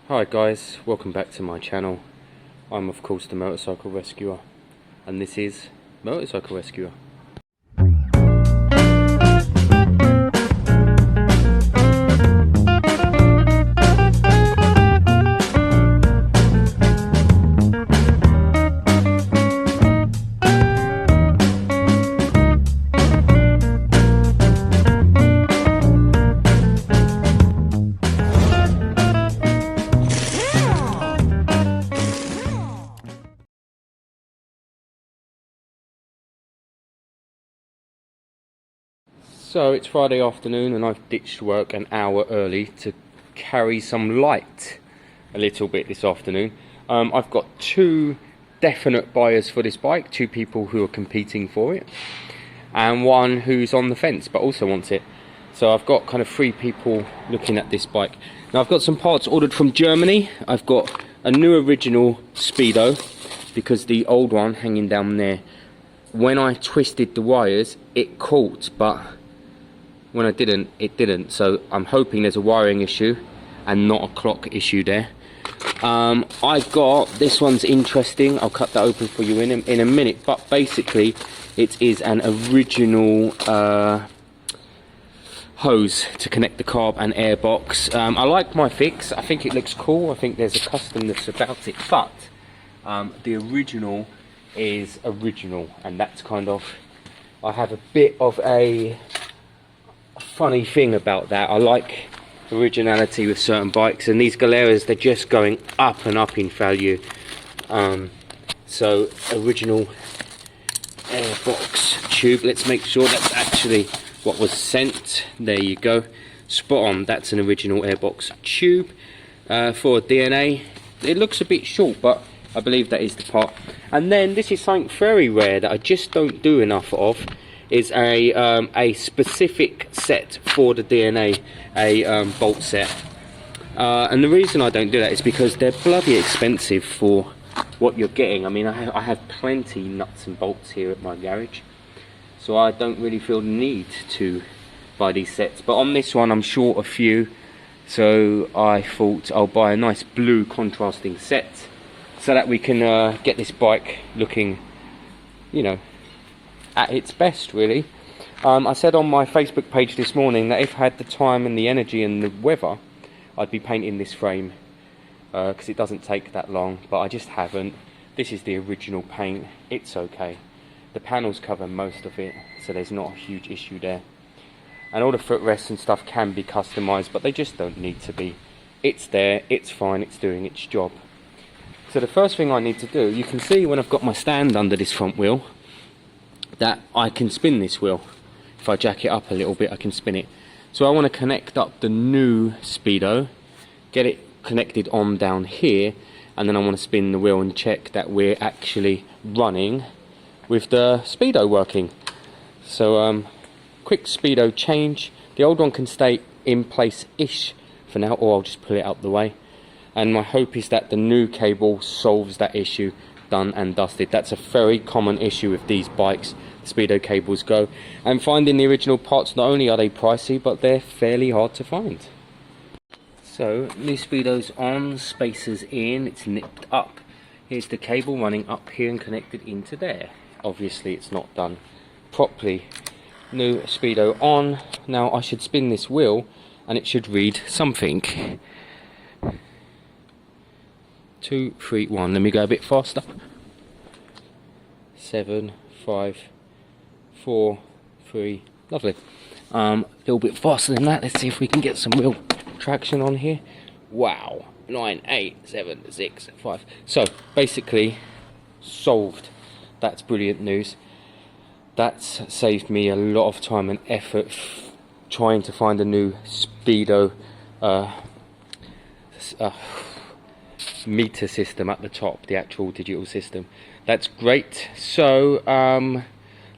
Hi guys, welcome back to my channel. I'm of course the Motorcycle Rescuer, and this is Motorcycle Rescuer. So it's Friday afternoon and I've ditched work an hour early to carry some light a little bit this afternoon. I've got two definite buyers for this bike, two people who are competing for it, and one who's on the fence but also wants it. So I've got kind of three people looking at this bike. Now I've got some parts ordered from Germany. I've got a new original Speedo because the old one hanging down there, when I twisted the wires it caught, but when I didn't, it didn't. So I'm hoping there's a wiring issue and not a clock issue there. I got, this one's interesting, I'll cut that open for you in a minute, but basically it is an original hose to connect the carb and air box. I like my fix, I think it looks cool, I think there's a customness about it, but the original is original, and that's kind of, I have a bit of a funny thing about that. I like originality with certain bikes, and these Gileras, they're just going up and up in value. So original airbox tube, let's make sure that's actually what was sent. There you go, spot on, that's an original airbox tube for DNA. It looks a bit short, but I believe that is the part. And then this is something very rare that I just don't do enough of, is a specific set for the DNA, a bolt set. And the reason I don't do that is because they're bloody expensive for what you're getting. I mean, I have plenty nuts and bolts here at my garage, so I don't really feel the need to buy these sets. But on this one I'm short a few, so I thought I'll buy a nice blue contrasting set so that we can get this bike looking, you know, at its best really. I said on my Facebook page this morning that if I had the time and the energy and the weather, I'd be painting this frame because it doesn't take that long, but I just haven't. This is the original paint, it's okay. The panels cover most of it, so there's not a huge issue there. And all the footrests and stuff can be customized, but they just don't need to be. It's there, it's fine, it's doing its job. So the first thing I need to do, you can see when I've got my stand under this front wheel, that I can spin this wheel. If I jack it up a little bit, I can spin it. So I want to connect up the new Speedo, get it connected on down here, and then I want to spin the wheel and check that we're actually running with the Speedo working. So quick Speedo change. The old one can stay in place-ish for now, or I'll just pull it out the way. And my hope is that the new cable solves that issue. Done and dusted. That's a very common issue with these bikes, Speedo cables go. And finding the original parts, not only are they pricey, but they're fairly hard to find. So new Speedo's on, spacers in, it's nipped up. Here's the cable running up here and connected into there. Obviously it's not done properly. New Speedo on. Now I should spin this wheel and it should read something. 2, 3, 1. Let me go a bit faster. 7, 5, 4, 3. Lovely. A little bit faster than that. Let's see if we can get some real traction on here. Wow. 9, 8, 7, 6, 5. So basically solved. That's brilliant news. That's saved me a lot of time and effort trying to find a new Speedo meter system at the top, the actual digital system. That's great. So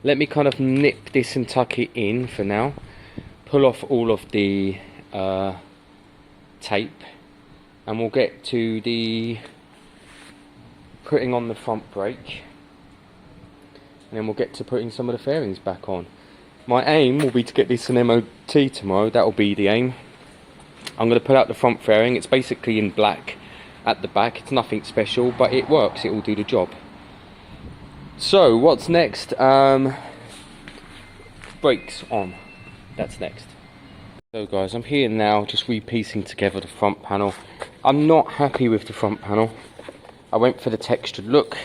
let me kind of nip this and tuck it in for now, pull off all of the tape, and we'll get to the putting on the front brake, and then we'll get to putting some of the fairings back on. My aim will be to get this an MOT tomorrow. That'll be the aim. I'm going to pull out the front fairing. It's basically in black at the back. It's nothing special, but it works. It will do the job. So what's next? Brakes on. That's next. So guys, I'm here now, just repiecing together the front panel. I'm not happy with the front panel. I went for the textured look.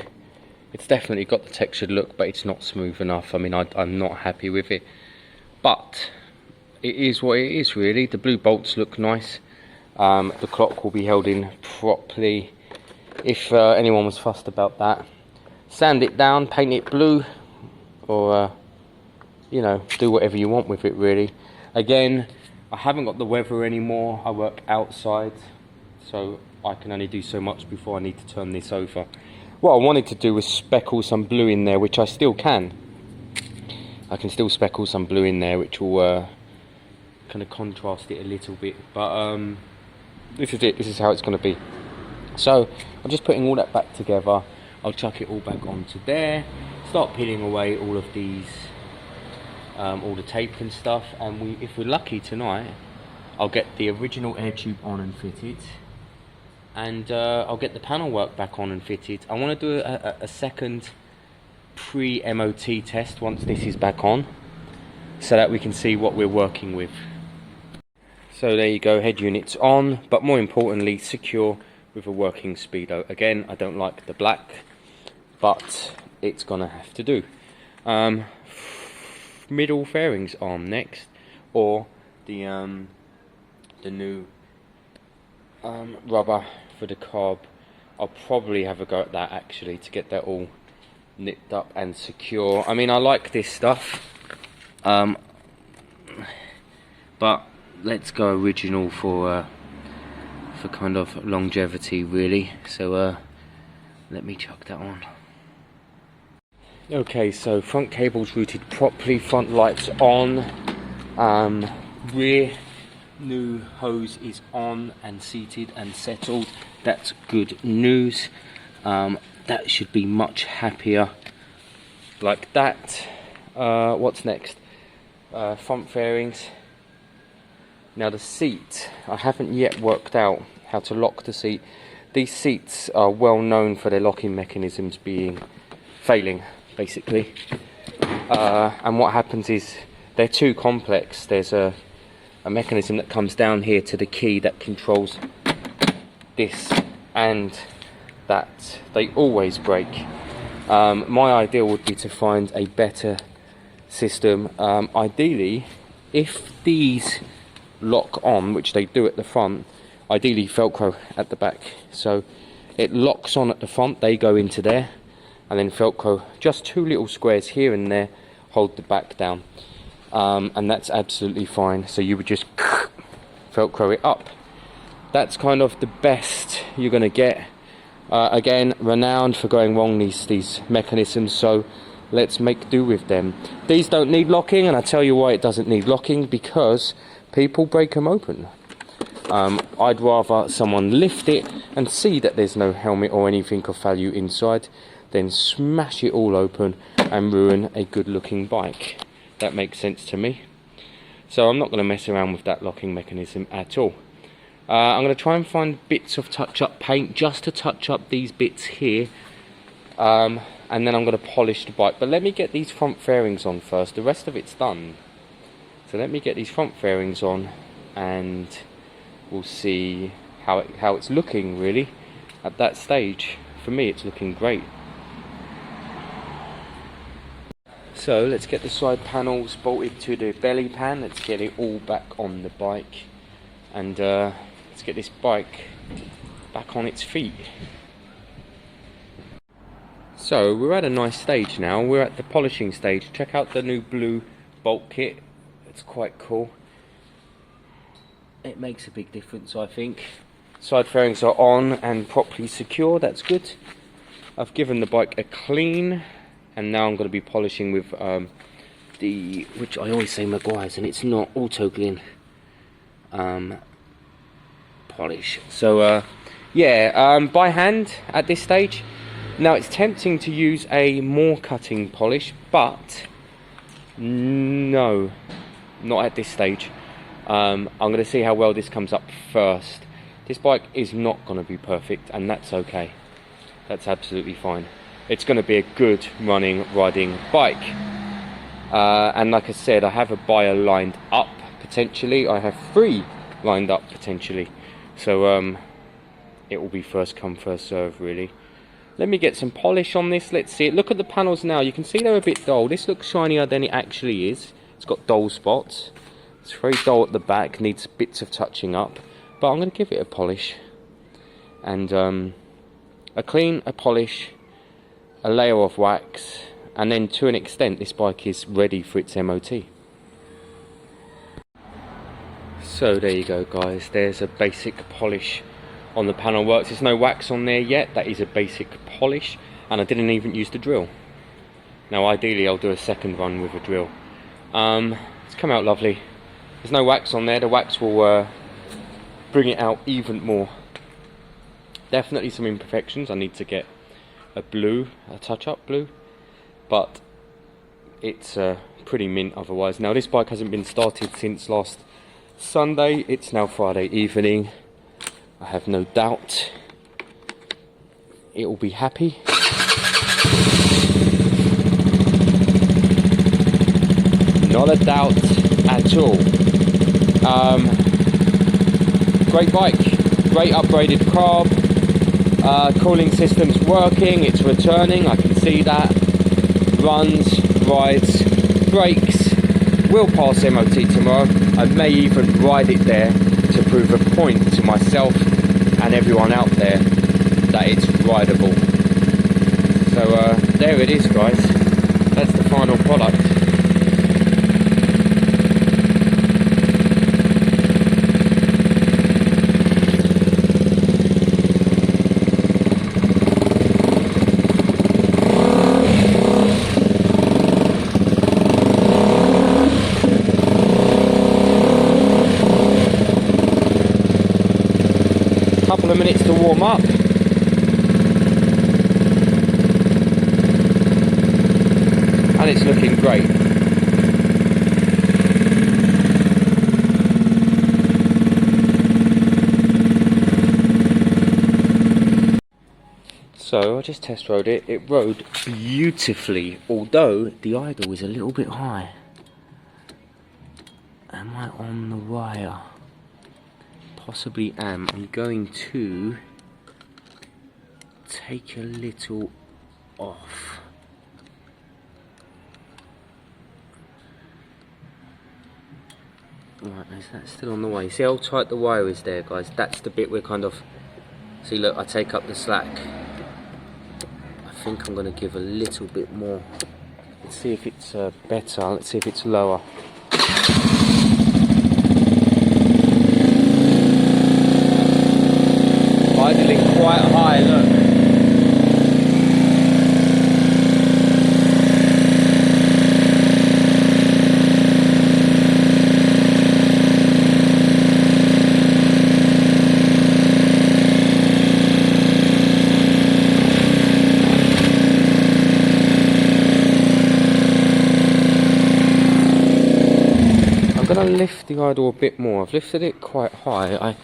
It's definitely got the textured look, but it's not smooth enough. I mean, I'm not happy with it. But it is what it is, really. The blue bolts look nice. The clock will be held in properly, if anyone was fussed about that. Sand it down, paint it blue, or you know, do whatever you want with it, really. Again, I haven't got the weather anymore. I work outside, so I can only do so much before I need to turn this over. What I wanted to do was speckle some blue in there, which I still can. I can still speckle some blue in there, which will kind of contrast it a little bit. But this is it. This is how it's going to be. So I'm just putting all that back together. I'll chuck it all back onto there. Start peeling away all of these, all the tape and stuff. And if we're lucky tonight, I'll get the original air tube on and fitted. And I'll get the panel work back on and fitted. I want to do a second pre-MOT test once this is back on, so that we can see what we're working with. So there you go, head units on, but more importantly secure with a working speedo. Again, I don't like the black, but it's gonna have to do. Middle fairings on next, or the new rubber for the carb. I'll probably have a go at that actually, to get that all nipped up and secure. I mean, I like this stuff, but let's go original for kind of longevity, really. So let me chuck that on. Okay, so front cable's routed properly, front lights on, rear new hose is on and seated and settled. That's good news. That should be much happier like that. What's next? Front fairings. Now the seat, I haven't yet worked out how to lock the seat. These seats are well known for their locking mechanisms failing, basically. And what happens is they're too complex. There's a mechanism that comes down here to the key that controls this and that. They always break. My ideal would be to find a better system. Ideally, if these lock on, which they do at the front, ideally Velcro at the back, so it locks on at the front, they go into there, and then Velcro, just two little squares here and there, hold the back down, and that's absolutely fine. So you would just Velcro it up. That's kind of the best you're going to get. Again, renowned for going wrong, these mechanisms, so let's make do with them. These don't need locking, and I tell you why it doesn't need locking, because people break them open. I'd rather someone lift it and see that there's no helmet or anything of value inside, than smash it all open and ruin a good looking bike. That makes sense to me. So I'm not going to mess around with that locking mechanism at all. I'm going to try and find bits of touch-up paint just to touch up these bits here, and then I'm going to polish the bike. But let me get these front fairings on first. The rest of it's done. So let me get these front fairings on, and we'll see how it's looking, really, at that stage. For me, it's looking great. So let's get the side panels bolted to the belly pan. Let's get it all back on the bike, and let's get this bike back on its feet. So we're at a nice stage now. We're at the polishing stage. Check out the new blue bolt kit. It's quite cool. It makes a big difference, I think. Side fairings are on and properly secure. That's good. I've given the bike a clean, and now I'm going to be polishing with which I always say Maguire's, and it's not, Autoglyn polish. So yeah, by hand at this stage. Now it's tempting to use a more cutting polish, but no, not at this stage. I'm going to see how well this comes up first. This bike is not going to be perfect, and that's okay. That's absolutely fine. It's going to be a good riding bike. And like I said, I have a buyer lined up potentially. I have 3 lined up potentially. So it will be first come first serve really. Let me get some polish on this. Let's see it. Look at the panels now. You can see they're a bit dull. This looks shinier than it actually is. It's got dull spots. It's very dull at the back. Needs bits of touching up. But I'm going to give it a polish. And a clean, a polish, a layer of wax, and then to an extent this bike is ready for its MOT. So there you go guys, there's a basic polish on the panel works. There's no wax on there yet, that is a basic polish, and I didn't even use the drill. Now ideally I'll do a second run with a drill. It's come out lovely. There's no wax on there, the wax will bring it out even more. Definitely some imperfections. I need to get a touch-up blue, but it's pretty mint otherwise. Now this bike hasn't been started since last Sunday. It's now Friday evening. I have no doubt it will be happy. Not a doubt at all. Great bike, great upgraded carb. Cooling system's working, it's returning, I can see that. Runs, rides, brakes, will pass MOT tomorrow. I may even ride it there to prove a point to myself and everyone out there that it's rideable. So there it is guys, that's the final product. Couple of minutes to warm up. And it's looking great. So I just test rode it. It rode beautifully, although the idle is a little bit high. Am I on the wire? Possibly am. I'm going to take a little off. Right, is that still on the way? See how tight the wire is there, guys? That's the bit we're kind of... See, look, I take up the slack. I think I'm going to give a little bit more. Let's see if it's better. Let's see if it's lower. Idling quite high, look. I'm going to lift the idle a bit more. I've lifted it quite high.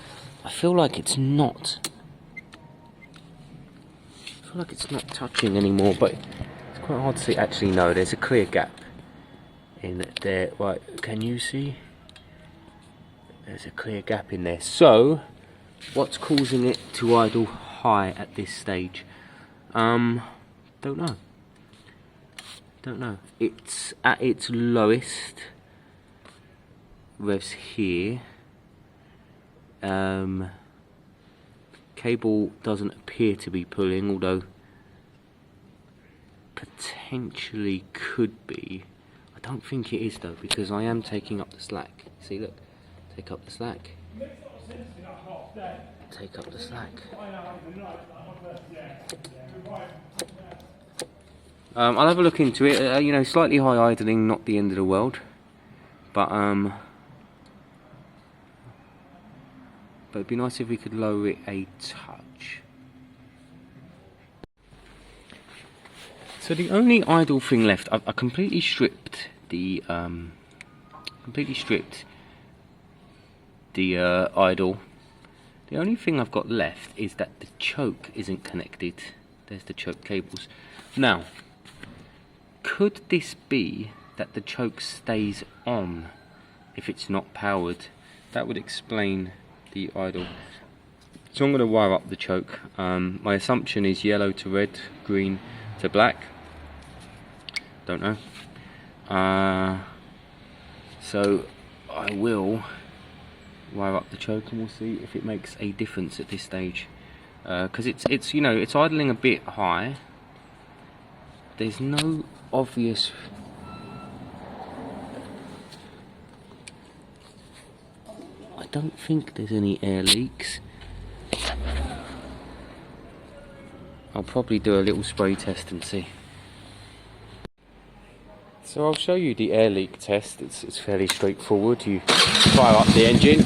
I feel like it's not... like it's not touching anymore, but it's quite hard to see. Actually no, there's a clear gap in there. Right, can you see? There's a clear gap in there. So what's causing it to idle high at this stage? Don't know. It's at its lowest revs here. Cable doesn't appear to be pulling, although potentially could be. I don't think it is though, because I am taking up the slack. See, look, take up the slack. Take up the slack. I'll have a look into it. You know, slightly high idling, not the end of the world, but it'd be nice if we could lower it a touch. So the only idle thing left, I completely stripped the the idle. The only thing I've got left is that the choke isn't connected. There's the choke cables. Now, could this be that the choke stays on if it's not powered? That would explain the idle. So I'm going to wire up the choke. My assumption is yellow to red, green to black. Don't know. So I will wire up the choke and we'll see if it makes a difference at this stage. Because it's you know, it's idling a bit high. There's no obvious. I don't think there's any air leaks. I'll probably do a little spray test and see. So I'll show you the air leak test. It's fairly straightforward. You fire up the engine,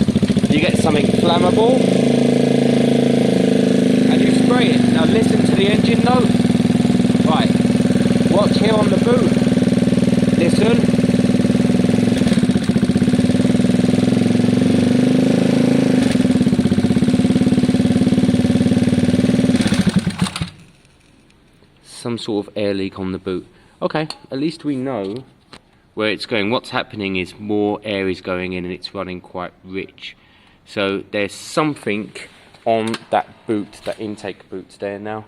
you get something flammable, and you spray it. Now listen to the engine note. Right, watch here on the boot. Listen. Some sort of air leak on the boot. Okay, at least we know where it's going. What's happening is more air is going in and it's running quite rich. So there's something on that boot, that intake boot there. Now,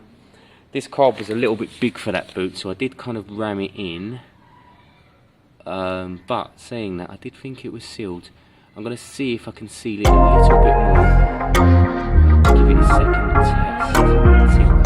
this carb was a little bit big for that boot, so I did kind of ram it in. But saying that, I did think it was sealed. I'm going to see if I can seal it a little bit more. Give it a second test. See what